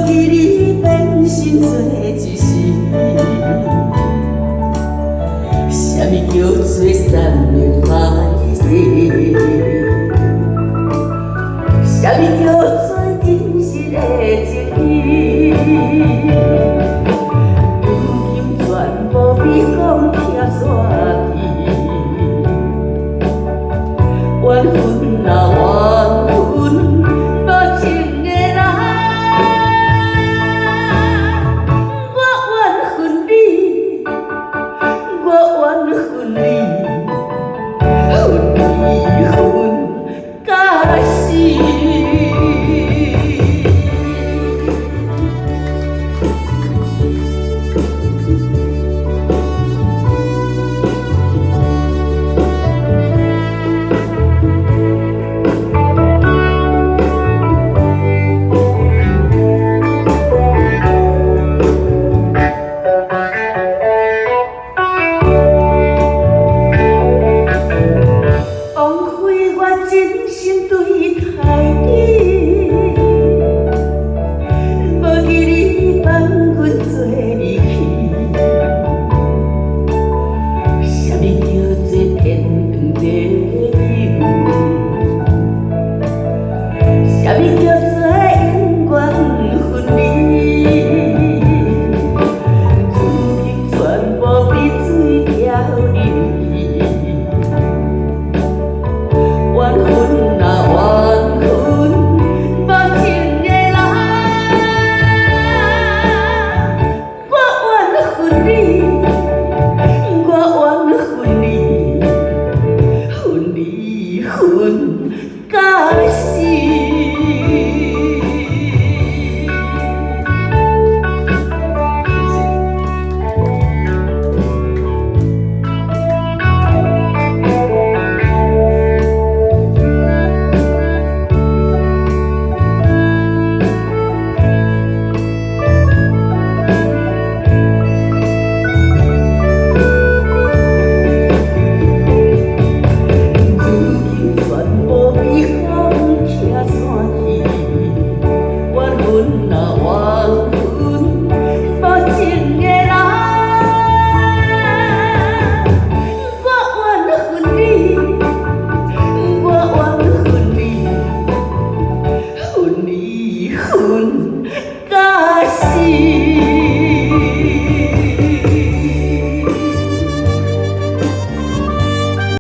记你变心做一世，啥物叫做三年歹势？啥物叫做真实的情义？如今全部比讲拆散去，缘分啊缘分，无情的人，我缘分你，我缘分你，分离分到死。真心对待你，无记你放阮做离去，啥物叫做天长地久？啥物叫做永远分离？如今全部比水漂流去。缘分啊缘分，无情的人，我缘分你，我缘分你，分离分到死。缘分啊缘